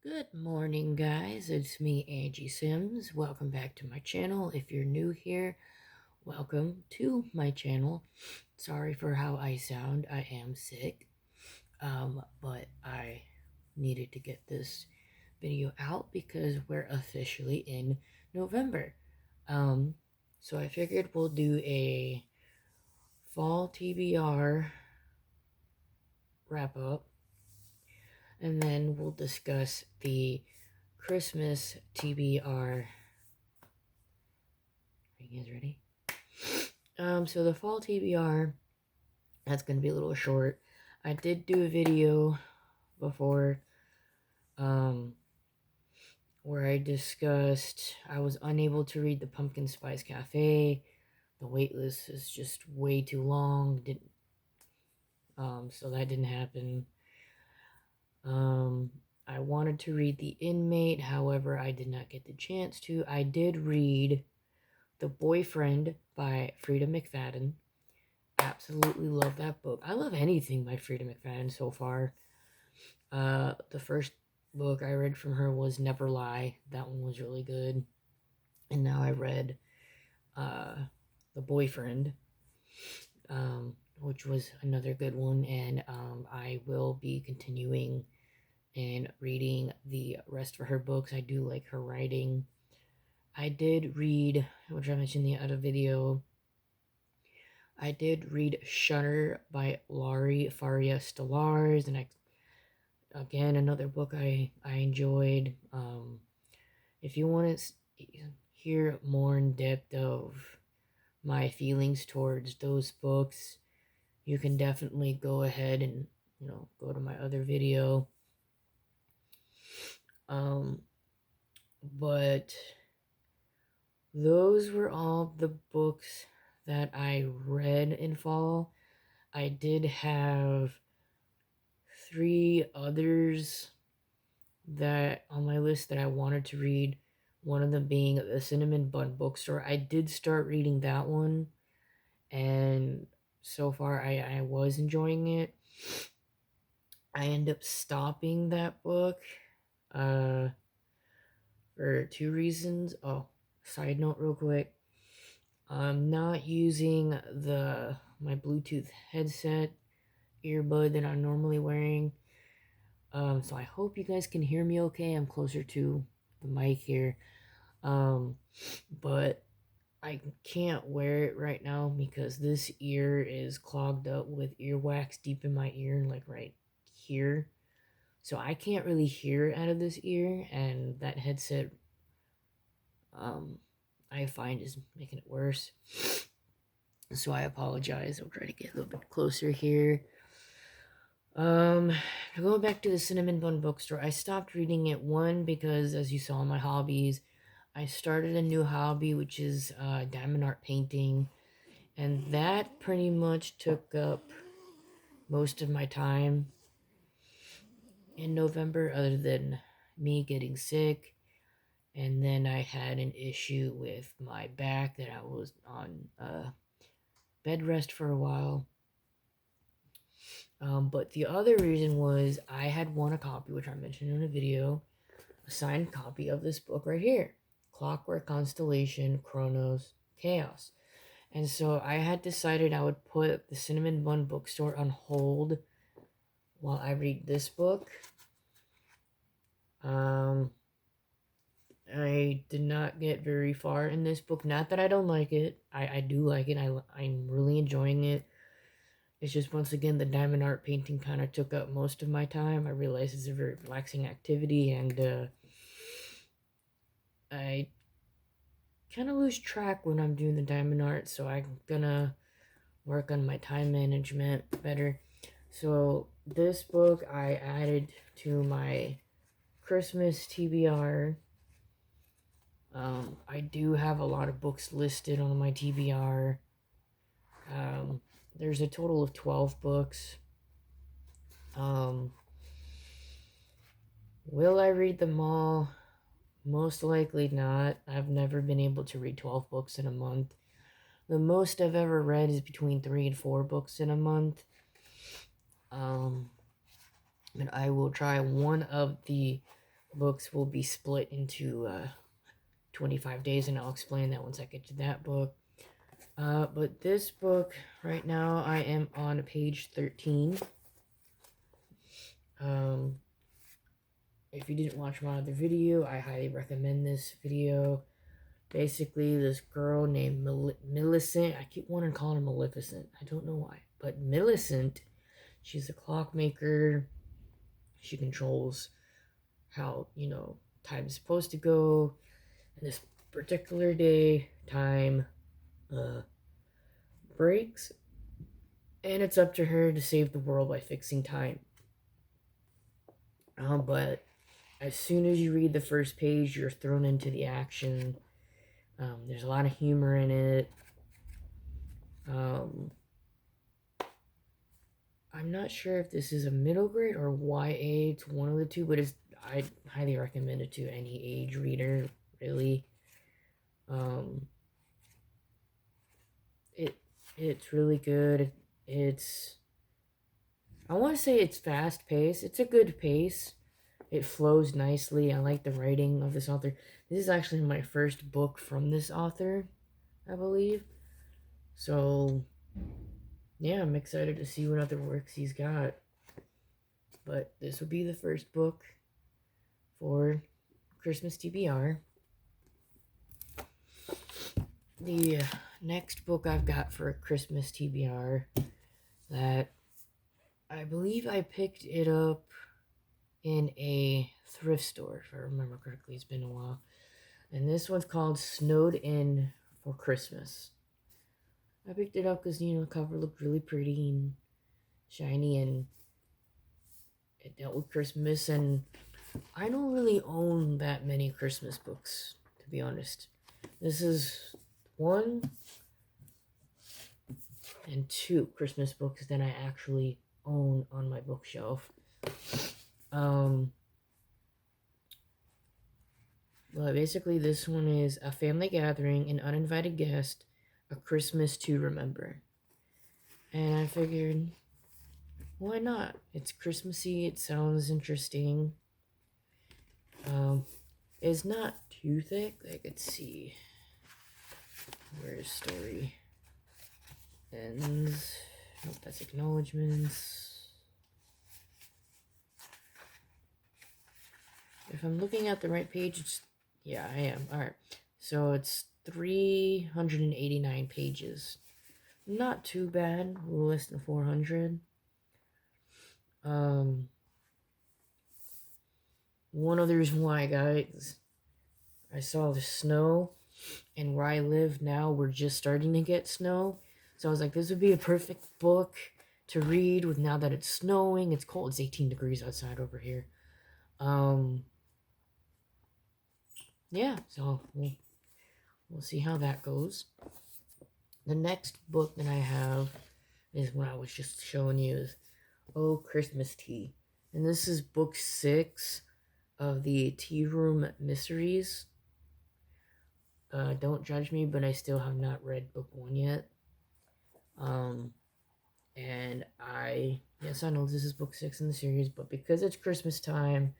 Good morning, guys. It's me, Angie Sims. Welcome back to my channel. If you're new here, welcome to my channel. Sorry for how I sound. I am sick, but I needed to get this video out because we're officially in November. Um, so I figured we'll do a fall TBR wrap up, and then we'll discuss the Christmas TBR. Are you guys ready? So the fall TBR, that's gonna be a little short. I did do a video before, um, where I discussed I was unable to read the Pumpkin Spice Cafe. The wait list is just way too long. So that didn't happen. I wanted to read The Inmate, however, I did not get the chance to. I did read The Boyfriend by Frida McFadden. Absolutely love that book. I love anything by Frida McFadden so far. The first book I read from her was Never Lie. That one was really good. And now I read The Boyfriend, which was another good one. And I will be continuing and reading the rest of her books. I do like her writing. I did read, which I mentioned in the other video, I did read Shudder by Laurie Faria Stellars, and again, another book I enjoyed. If you want to hear more in depth of my feelings towards those books, you can definitely go ahead and go to my other video. But those were all the books that I read in fall. I did have 3 others that on my list that I wanted to read. One of them being the Cinnamon Bun Bookstore. I did start reading that one, and so far I was enjoying it. I end up stopping that book for 2 reasons. Oh, side note real quick. I'm not using my Bluetooth headset earbud that I'm normally wearing. So I hope you guys can hear me okay. I'm closer to the mic here. But I can't wear it right now because this ear is clogged up with earwax deep in my ear, like right here. So I can't really hear out of this ear, and that headset, I find is making it worse. So I apologize. I'll try to get a little bit closer here. Going back to the Cinnamon Bun Bookstore, I stopped reading it, one, because as you saw in my hobbies, I started a new hobby, which is diamond art painting, and that pretty much took up most of my time in November, other than me getting sick, and then I had an issue with my back that I was on bed rest for a while. But the other reason was I had won a copy, which I mentioned in a video, a signed copy of this book right here, Clockwork Constellation, Chronos, Chaos. And so I had decided I would put the Cinnamon Bun Bookstore on hold while I read this book. I did not get very far in this book. Not that I don't like it. I do like it. I'm really enjoying it. It's just, once again, the diamond art painting kind of took up most of my time. I realized it's a very relaxing activity, and I kind of lose track when I'm doing the diamond art, so I'm gonna work on my time management better. So this book I added to my Christmas TBR. I do have a lot of books listed on my TBR. There's a total of 12 books. Will I read them all? Most likely not. I've never been able to read 12 books in a month. The most I've ever read is between 3 and 4 books in a month. And I will try one of the books will be split into 25 days, and I'll explain that once I get to that book. But this book, right now, I am on page 13. Um, if you didn't watch my other video, I highly recommend this video. Basically, this girl named Millicent, I keep wanting to call her Maleficent. I don't know why. But Millicent, she's a clockmaker. She controls how, time is supposed to go. And this particular day, time uh, breaks. And it's up to her to save the world by fixing time. But as soon as you read the first page, you're thrown into the action. There's a lot of humor in it. I'm not sure if this is a middle grade or YA. It's one of the two, but I highly recommend it to any age reader, really. It's really good. I want to say it's fast paced. It's a good pace. It flows nicely. I like the writing of this author. This is actually my first book from this author, I believe. So, yeah, I'm excited to see what other works he's got. But this would be the first book for Xmas TBR. The next book I've got for Xmas TBR that I believe I picked it up in a thrift store, if I remember correctly. It's been a while. And this one's called Snowed In for Christmas. I picked it up because, the cover looked really pretty and shiny, and it dealt with Christmas, and I don't really own that many Christmas books, to be honest. This is one and two Christmas books that I actually own on my bookshelf. But basically, this one is A Family Gathering, An Uninvited Guest, A Christmas to Remember. And I figured, why not? It's Christmassy, it sounds interesting. It's not too thick. Let's see. Where's story? Ends. Nope, that's acknowledgements. If I'm looking at the right page, yeah, I am. Alright. So it's 389 pages. Not too bad. A little less than 400. One other reason why I got it is I saw the snow, and where I live now, we're just starting to get snow. So I was like, this would be a perfect book to read with now that it's snowing. It's cold. It's 18 degrees outside over here. Yeah, so we'll see how that goes. The next book that I have is what I was just showing you is Oh Christmas Tea. And this is book 6 of the Tea Room Mysteries. Don't judge me, but I still have not read book 1 yet. And yes, I know this is book 6 in the series, but because it's Christmas time,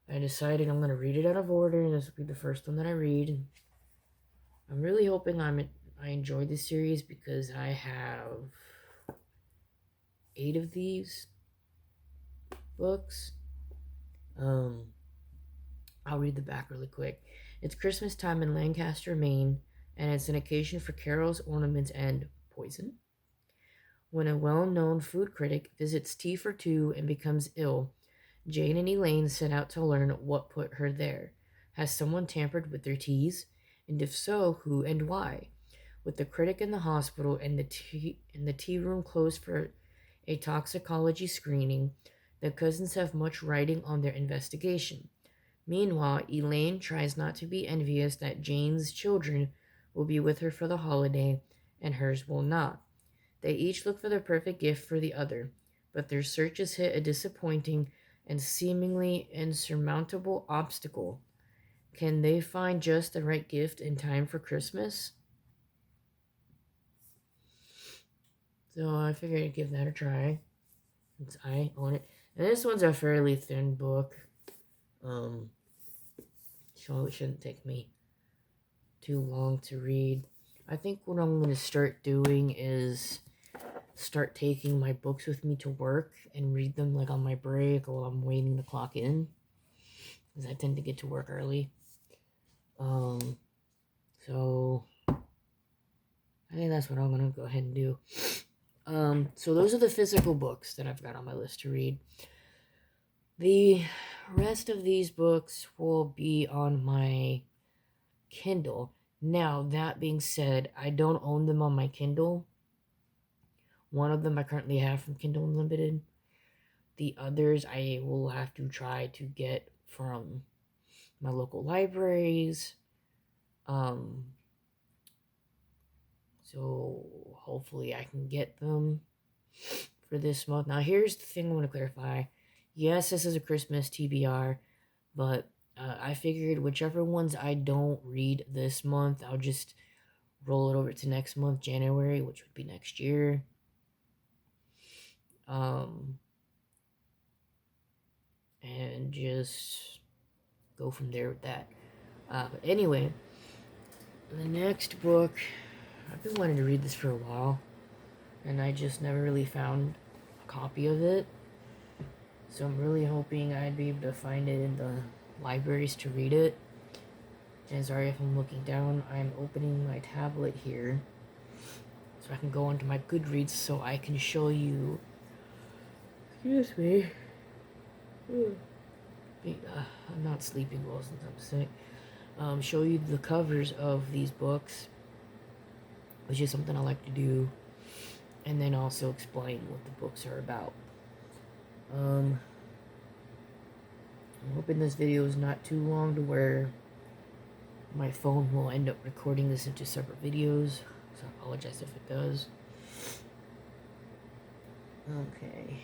I decided I'm going to read it out of order, and this will be the first one that I read. I'm really hoping I enjoy this series because I have 8 of these books. I'll read the back really quick. It's Christmas time in Lancaster, Maine, and it's an occasion for carols, ornaments, and poison. When a well-known food critic visits Tea for Two and becomes ill, Jane and Elaine set out to learn what put her there. Has someone tampered with their teas? And if so, who and why? With the critic in the hospital and the tea room closed for a toxicology screening, the cousins have much writing on their investigation. Meanwhile, Elaine tries not to be envious that Jane's children will be with her for the holiday and hers will not. They each look for the perfect gift for the other, but their searches hit a disappointing and seemingly insurmountable obstacle. Can they find just the right gift in time for Christmas? So I figured I'd give that a try, since I own it. And this one's a fairly thin book. Um, so it shouldn't take me too long to read. I think what I'm going to start doing is start taking my books with me to work and read them like on my break or while I'm waiting to clock in, because I tend to get to work early. So I think that's what I'm gonna go ahead and do. So those are the physical books that I've got on my list to read. The rest of these books will be on my Kindle. Now, that being said, I don't own them on my Kindle. One of them I currently have from Kindle Unlimited. The others I will have to try to get from my local libraries. So hopefully I can get them for this month. Now, here's the thing I want to clarify. Yes, this is a Christmas TBR, but I figured whichever ones I don't read this month, I'll just roll it over to next month, January, which would be next year. And just go from there with that. But anyway, the next book, I've been wanting to read this for a while, and I just never really found a copy of it. So I'm really hoping I'd be able to find it in the libraries to read it. And sorry if I'm looking down, I'm opening my tablet here so I can go onto my Goodreads so I can show you. Excuse me. I'm not sleeping well since I'm sick. Show you the covers of these books, which is something I like to do, and then also explain what the books are about. I'm hoping this video is not too long to where my phone will end up recording this into separate videos, so I apologize if it does. Okay.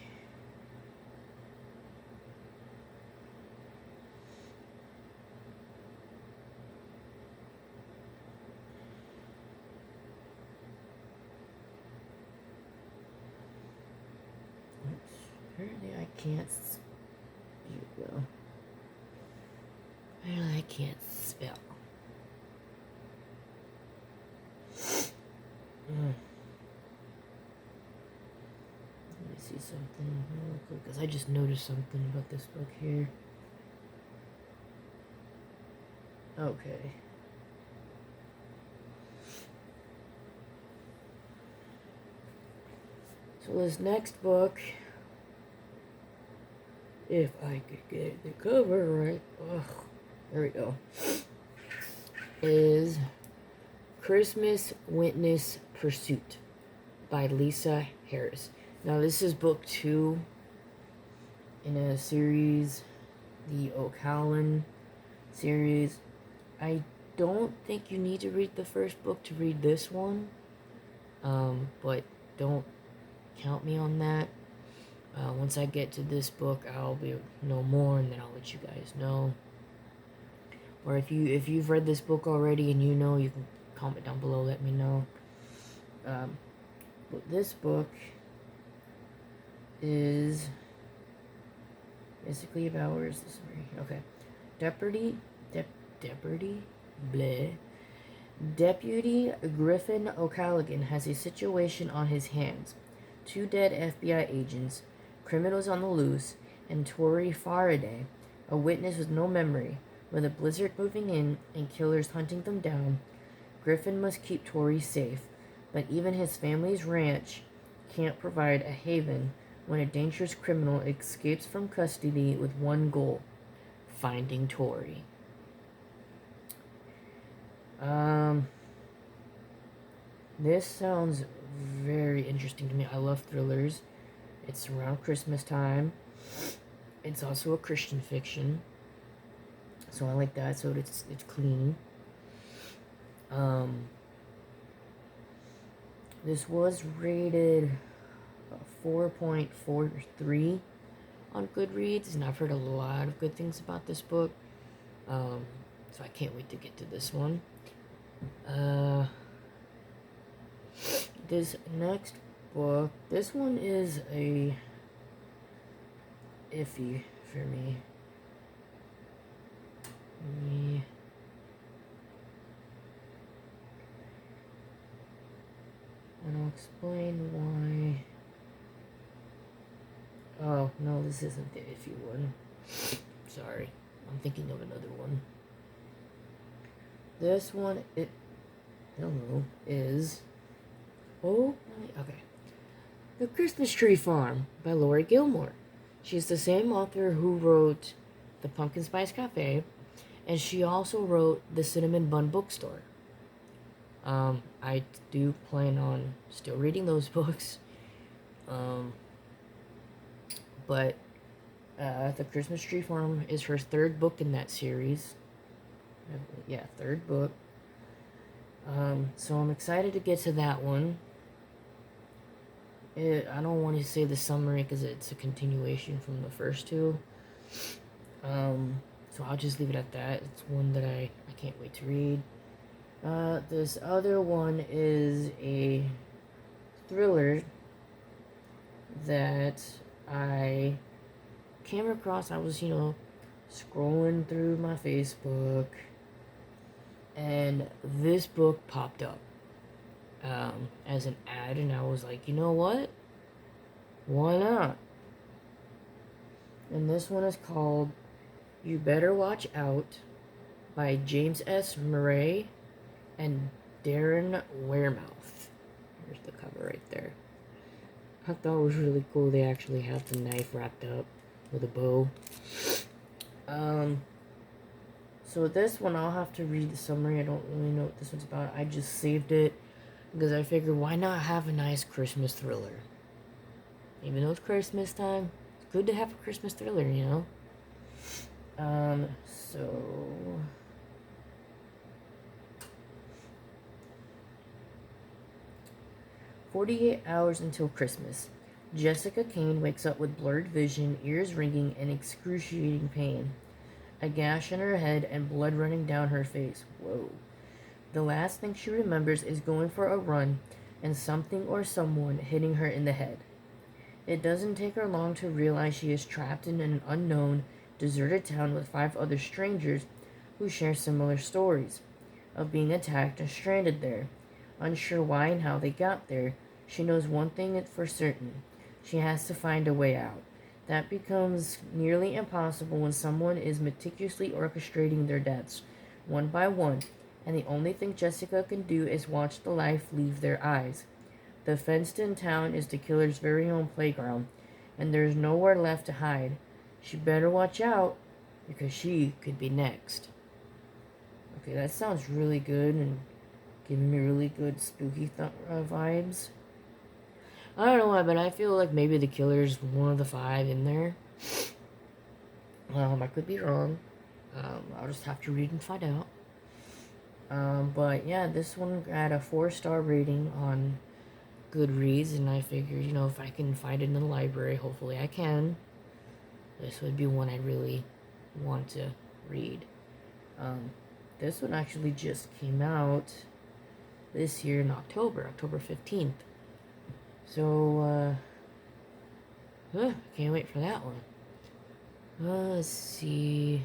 Oops. Apparently I can't. Here we go. Apparently I can't spell. Let me see something real quick, because I just noticed something about this book here. Okay. So this next book, if I could get the cover right, there we go, is Christmas Witness Pursuit by Lisa Harris. Now this is book 2 in a series, the O'Callaghan series. I don't think you need to read the first book to read this one, but don't count me on that. Once I get to this book, I'll know more, and then I'll let you guys know. Or if you've read this book already and you know, you can comment down below, let me know. But this book is basically about, where's the summary? Okay. Deputy Griffin O'Callaghan has a situation on his hands. 2 dead FBI agents, criminals on the loose, and Tori Faraday, a witness with no memory. With a blizzard moving in and killers hunting them down, Griffin must keep Tori safe, but even his family's ranch can't provide a haven when a dangerous criminal escapes from custody with one goal: finding Tori. This sounds very interesting to me. I love thrillers. It's around Christmas time. It's also a Christian fiction, so I like that. So it's clean. This was rated 4.43 on Goodreads, and I've heard a lot of good things about this book. So I can't wait to get to this one. This next book, this one is a iffy for me. me. And I'll explain why. Oh, no, this isn't the iffy one. Sorry, I'm thinking of another one. This one, is... Oh, okay. The Christmas Tree Farm by Lori Gilmore. She's the same author who wrote The Pumpkin Spice Cafe, and she also wrote The Cinnamon Bun Bookstore. I do plan on still reading those books. But The Christmas Tree Farm is her third book in that series. Yeah, third book. So I'm excited to get to that one. I don't want to say the summary because it's a continuation from the first two. So I'll just leave it at that. It's one that I can't wait to read. This other one is a thriller that I came across. I was, scrolling through my Facebook, and this book popped up as an ad, and I was like, you know what? Why not? And this one is called You Better Watch Out by James S. Murray and Darren Wearmouth. Here's the cover right there. I thought it was really cool they actually have the knife wrapped up with a bow. So this one I'll have to read the summary. I don't really know what this one's about. I just saved it because I figured why not have a nice Christmas thriller? Even though it's Christmas time, it's good to have a Christmas thriller, So 48 hours until Christmas. Jessica Kane wakes up with blurred vision, ears ringing, and excruciating pain. A gash in her head and blood running down her face. Whoa. The last thing she remembers is going for a run and something or someone hitting her in the head. It doesn't take her long to realize she is trapped in an unknown, deserted town with 5 other strangers who share similar stories of being attacked and stranded there. Unsure why and how they got there, she knows one thing for certain. She has to find a way out. That becomes nearly impossible when someone is meticulously orchestrating their deaths, one by one, and the only thing Jessica can do is watch the life leave their eyes. The fenced-in town is the killer's very own playground, and there's nowhere left to hide. She better watch out, because she could be next. Okay, that sounds really good and giving me really good spooky vibes. I don't know why, but I feel like maybe the killer's one of the 5 in there. I could be wrong. I'll just have to read and find out. But yeah, this one got a 4-star rating on Goodreads, and I figured, if I can find it in the library, hopefully I can. This would be one I really want to read. This one actually just came out this year in October 15th. So, can't wait for that one. Let's see.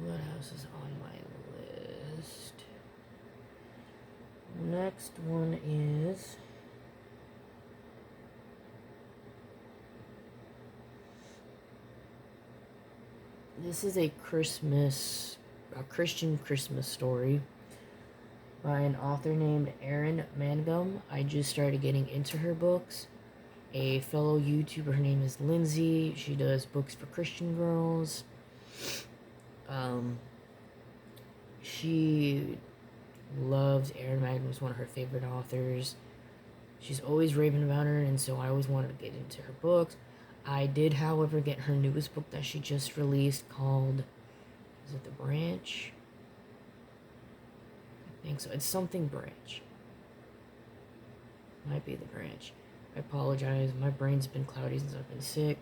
What else is on my list? Next one is... This is a Christian Christmas story by an author named Erin Mangum. I just started getting into her books. A fellow YouTuber, her name is Lindsay. She does books for Christian girls. She loves Erin Mangum, is one of her favorite authors. She's always raving about her, and so I always wanted to get into her books. I did, however, get her newest book that she just released called, is it The Branch? I think so. It's something Branch. Might be The Branch. I apologize. My brain's been cloudy since I've been sick.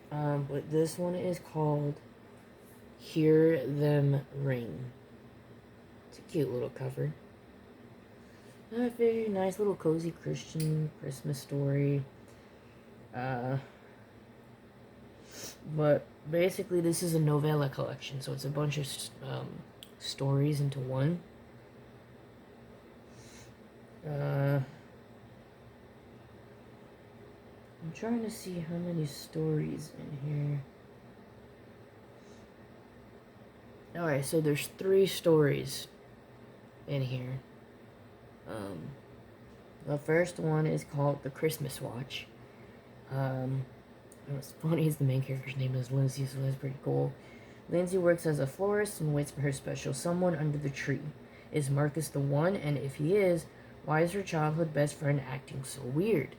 But this one is called Hear Them Ring. It's a cute little cover. A very nice little cozy Christian Christmas story. But basically, this is a novella collection, so it's a bunch of stories into one. I'm trying to see how many stories in here. Alright, so there's 3 stories in here. The first one is called The Christmas Watch. What's funny is the main character's name is Lindsay, so that's pretty cool. Lindsay works as a florist and waits for her special someone under the tree. Is Marcus the one? And if he is, why is her childhood best friend acting so weird?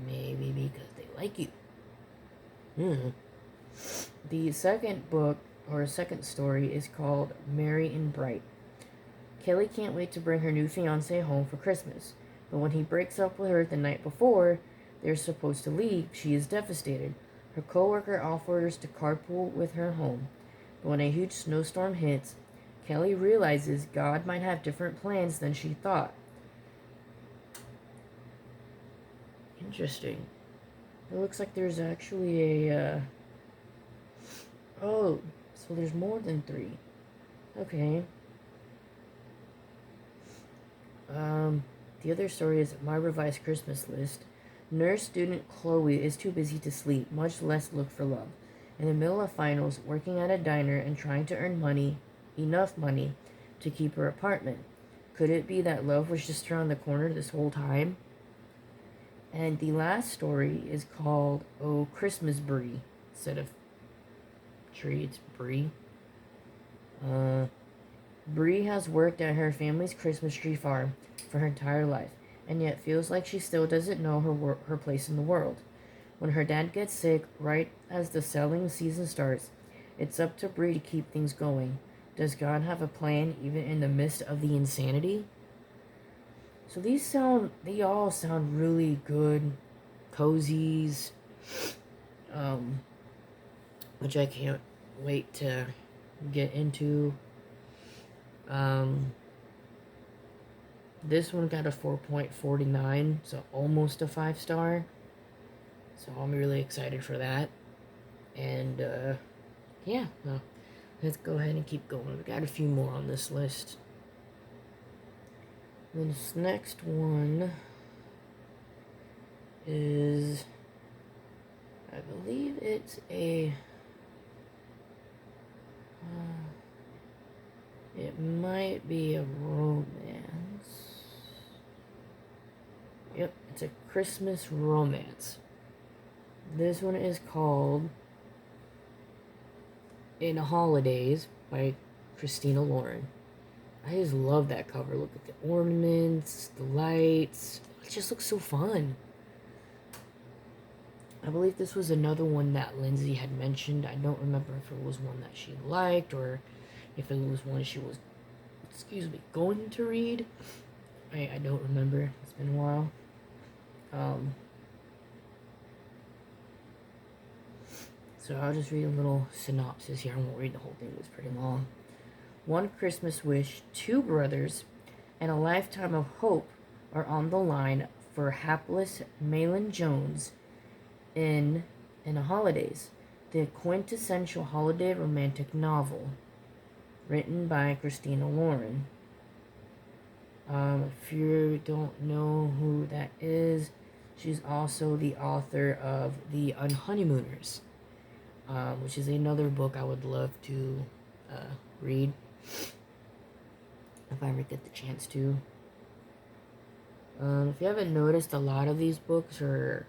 Maybe because they like you. The second book, or second story, is called Merry and Bright. Kelly can't wait to bring her new fiancé home for Christmas, but when he breaks up with her the night before they're supposed to leave, she is devastated. Her coworker offers to carpool with her home, but when a huge snowstorm hits, Kelly realizes God might have different plans than she thought. Interesting. It looks like there's actually oh, so there's more than 3. Okay. The other story is My Revised Christmas List. Nurse student Chloe is too busy to sleep, much less look for love. In the middle of finals, working at a diner and trying to earn enough money to keep her apartment. Could it be that love was just around the corner this whole time? And the last story is called Oh Christmas Brie. Instead of tree, it's Brie. Brie has worked at her family's Christmas tree farm for her entire life, and yet feels like she still doesn't know her place in the world. When her dad gets sick, right as the selling season starts, it's up to Brie to keep things going. Does God have a plan even in the midst of the insanity? So they all sound really good, cozies, which I can't wait to get into. This one got a 4.49, so almost a 5-star. So I'm really excited for that. And, yeah, well, let's go ahead and keep going. We got a few more on this list. This next one is, I believe it's it might be a romance. Yep, it's a Christmas romance. This one is called In Holidays by Christina Lauren. I just love that cover. Look at the ornaments, the lights. It just looks so fun. I believe this was another one that Lindsay had mentioned. I don't remember if it was one that she liked or if it was one she was, going to read. I don't remember. It's been a while. So I'll just read a little synopsis here. I won't read the whole thing. It was pretty long. One Christmas wish, 2 brothers, and a lifetime of hope are on the line for hapless Malin Jones in the Holidays, the quintessential holiday romantic novel, written by Christina Lauren. If you don't know who that is, she's also the author of The Unhoneymooners, which is another book I would love to read if I ever get the chance to. If you haven't noticed, a lot of these books are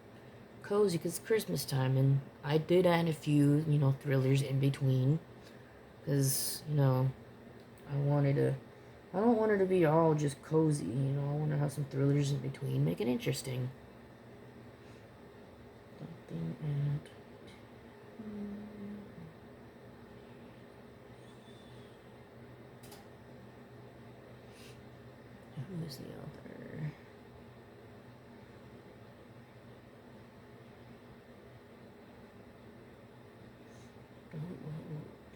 cozy because it's Christmas time, and I did add a few, thrillers in between, because, I don't want it to be all just cozy, I want to have some thrillers in between, make it interesting. Something at... Who is the author?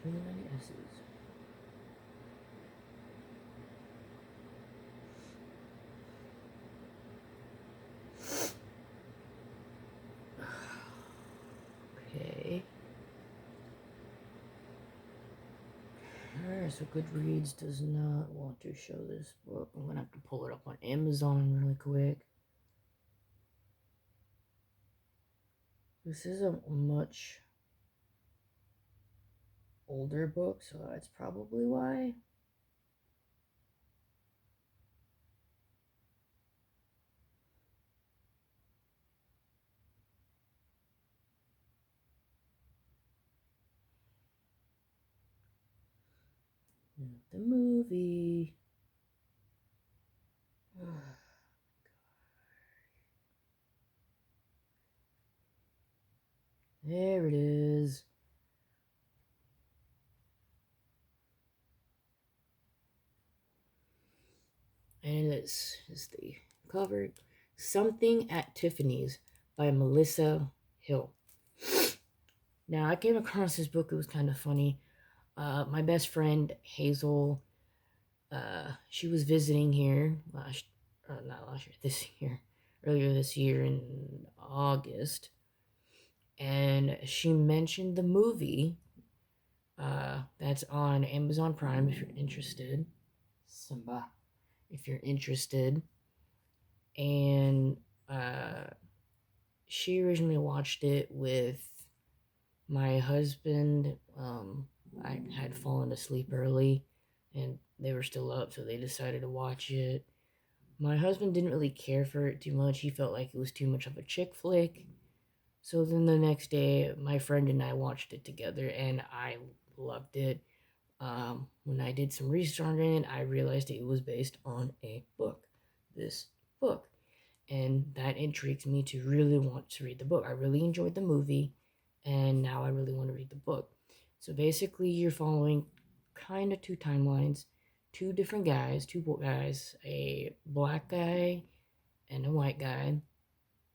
Too many S's. so Goodreads does not want to show this book. I'm gonna have to pull it up on Amazon really quick. This is a much older book, so that's probably why. The movie. There it is. And it's the cover. Something at Tiffany's by Melissa Hill. Now, I came across this book. It was kind of funny. My best friend, Hazel, she was visiting here not last year, this year, earlier this year in August. And she mentioned the movie that's on Amazon Prime if you're interested. Simba, if you're interested. And she originally watched it with my husband. I had fallen asleep early and they were still up, so they decided to watch it. My husband didn't really care for it too much. He felt like it was too much of a chick flick. So then the next day, my friend and I watched it together, and I loved it. When I did some research on it, I realized it was based on a book. This book. And that intrigues me to really want to read the book. I really enjoyed the movie, and now I really want to read the book. So basically, you're following kind of two timelines, two different guys, two guys, a black guy and a white guy.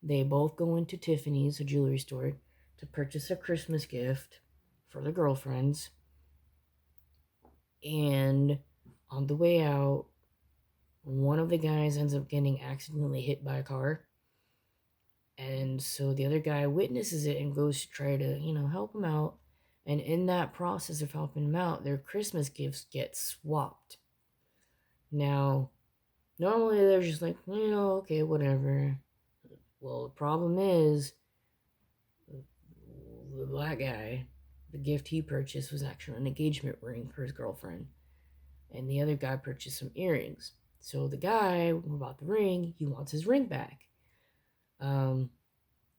They both go into Tiffany's, a jewelry store, to purchase a Christmas gift for their girlfriends. And on the way out, one of the guys ends up getting accidentally hit by a car. And so the other guy witnesses it and goes to try to, help him out. And in that process of helping him out, their Christmas gifts get swapped. Now, normally they're just like, okay, whatever. Well, the problem is, the black guy, the gift he purchased was actually an engagement ring for his girlfriend. And the other guy purchased some earrings. So the guy who bought the ring, he wants his ring back.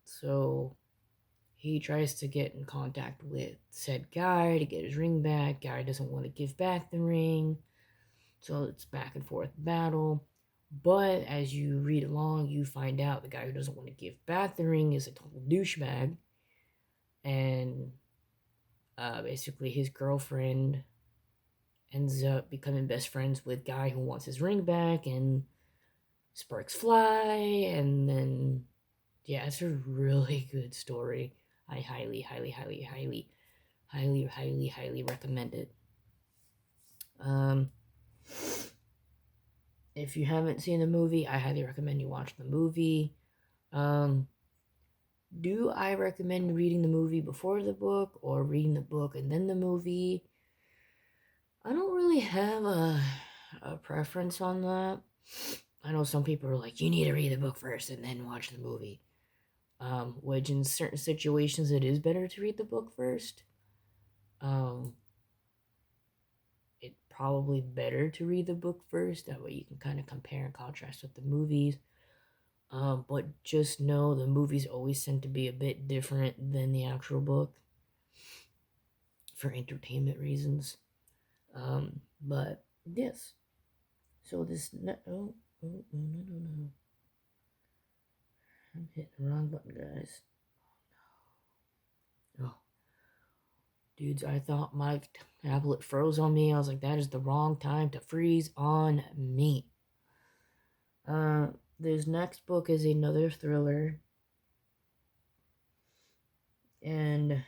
So he tries to get in contact with said guy to get his ring back. Guy doesn't want to give back the ring. So it's back and forth battle. But as you read along, you find out the guy who doesn't want to give back the ring is a total douchebag. And basically his girlfriend ends up becoming best friends with guy who wants his ring back, and sparks fly. And then, yeah, it's a really good story. I highly, highly, highly, highly, highly, highly, highly recommend it. If you haven't seen the movie, I highly recommend you watch the movie. Do I recommend reading the movie before the book or reading the book and then the movie? I don't really have a preference on that. I know some people are like, you need to read the book first and then watch the movie. Which in certain situations it is better to read the book first. It's probably better to read the book first. That way you can kind of compare and contrast with the movies. But just know the movies always tend to be a bit different than the actual book for entertainment reasons. But yes. So this no. I'm hitting the wrong button, guys. Oh, dudes, I thought my tablet froze on me. I was like, that is the wrong time to freeze on me. This next book is another thriller. And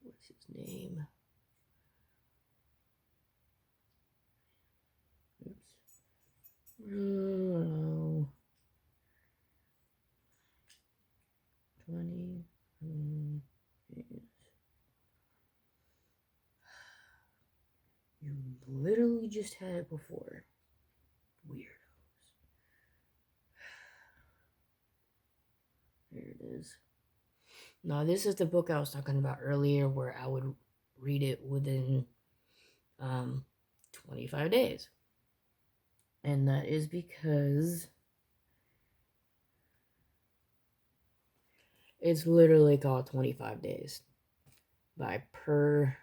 what's his name? Oops. Oh, 20. You literally just had it before. Weirdos. There it is. Now, this is the book I was talking about earlier where I would read it within 25 days. And that is because it's literally called 25 Days by Per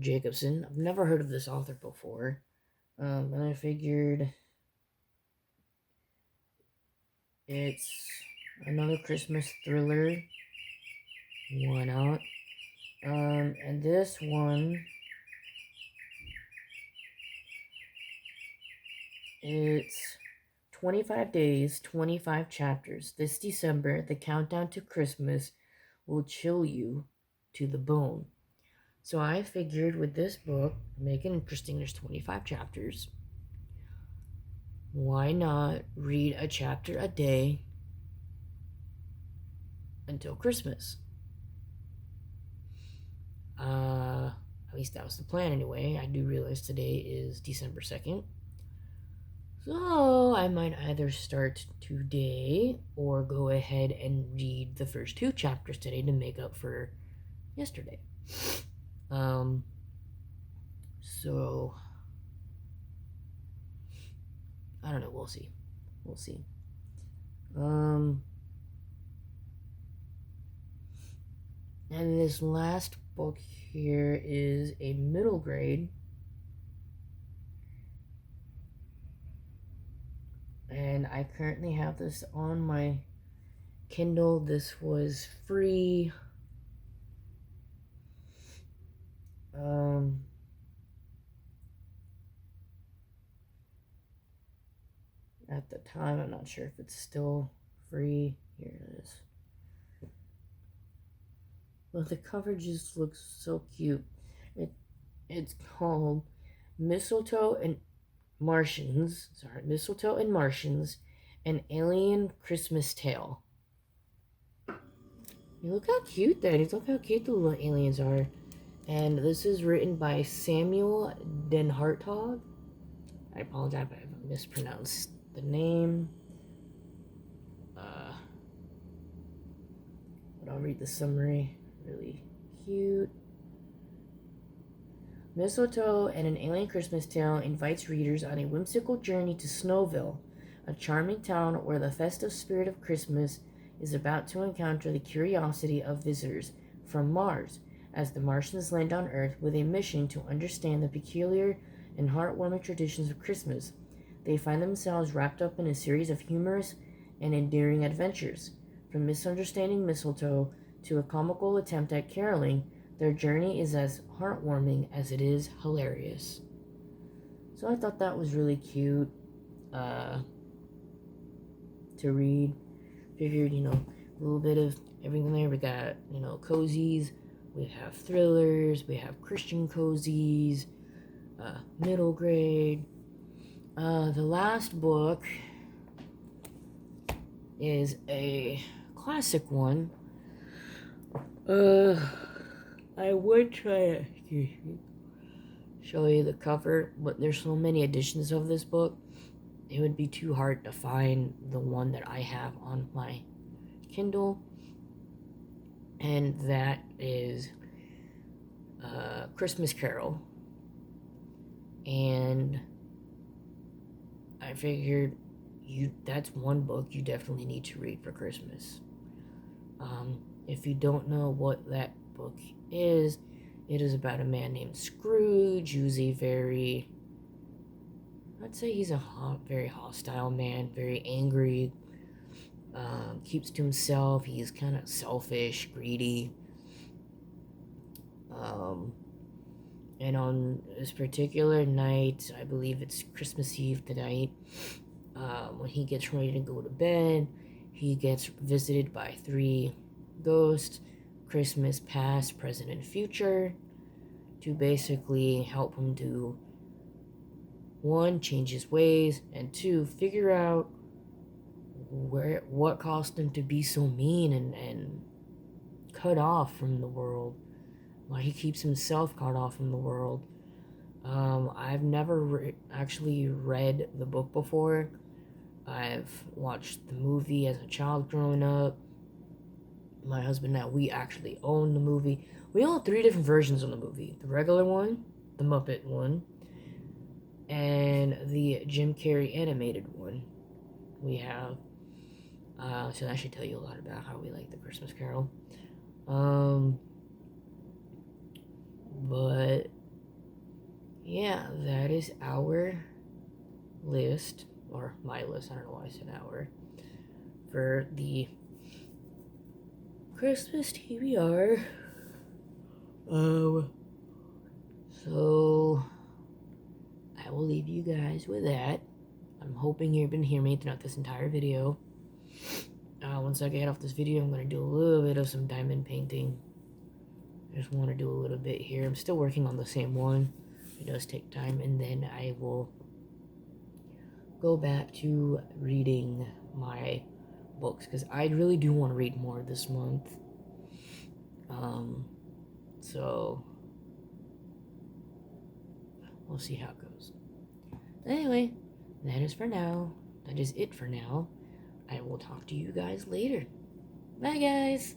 Jacobson. I've never heard of this author before. And I figured it's another Christmas thriller. Why not? And this one, it's 25 days, 25 chapters. This December, the countdown to Christmas will chill you to the bone. So I figured with this book, make it interesting, there's 25 chapters. Why not read a chapter a day until Christmas? At least that was the plan anyway. I do realize today is December 2nd. So I might either start today or go ahead and read the first 2 chapters today to make up for yesterday. So I don't know, we'll see. And this last book here is a middle grade. And I currently have this on my Kindle. This was free. At the time, I'm not sure if it's still free. Here it is. Well, the cover just looks so cute. It's called Mistletoe and Martians. Mistletoe and Martians, an Alien Christmas Tale. You look how cute that is. Look how cute the little aliens are. And this is written by Samuel Den Hartog. I apologize if I mispronounced the name. But I'll read the summary. Really cute. Mistletoe and an Alien Christmas Tale invites readers on a whimsical journey to Snowville, a charming town where the festive spirit of Christmas is about to encounter the curiosity of visitors from Mars as the Martians land on Earth with a mission to understand the peculiar and heartwarming traditions of Christmas. They find themselves wrapped up in a series of humorous and endearing adventures. From misunderstanding mistletoe to a comical attempt at caroling, their journey is as heartwarming as it is hilarious. So I thought that was really cute to read. Figured, a little bit of everything there. We got, cozies, we have thrillers, we have Christian cozies, middle grade. The last book is a classic one. I would try to show you the cover, but there's so many editions of this book, it would be too hard to find the one that I have on my Kindle, and that is Christmas Carol. And I figured that's one book you definitely need to read for Christmas. If you don't know what that book is, it is about a man named Scrooge who's a very hostile man, very angry, keeps to himself. He's kind of selfish, greedy. And on this particular night, I believe it's Christmas Eve tonight, when he gets ready to go to bed, he gets visited by 3 ghosts, Christmas past, present, and future, to basically help him to 1, change his ways, and 2, figure out what caused him to be so mean and cut off from the world, why he keeps himself cut off from the world. I've never actually read the book before. I've watched the movie as a child growing up. My husband and I, we actually own the movie. We own 3 different versions of the movie: the regular one, the Muppet one, and the Jim Carrey animated one. We have. So that should tell you a lot about how we like the Christmas Carol. But yeah, that is our list, or my list. I don't know why I said our, for the Christmas TBR. So I will leave you guys with that. I'm hoping you've been hearing me throughout this entire video. Once I get off this video, I'm going to do a little bit of some diamond painting. I just want to do a little bit here. I'm still working on the same one. It does take time, and then I will go back to reading my books, because I really do want to read more this month. So we'll see how it goes. Anyway, that is for now. That is it for now. I will talk to you guys later. Bye, guys.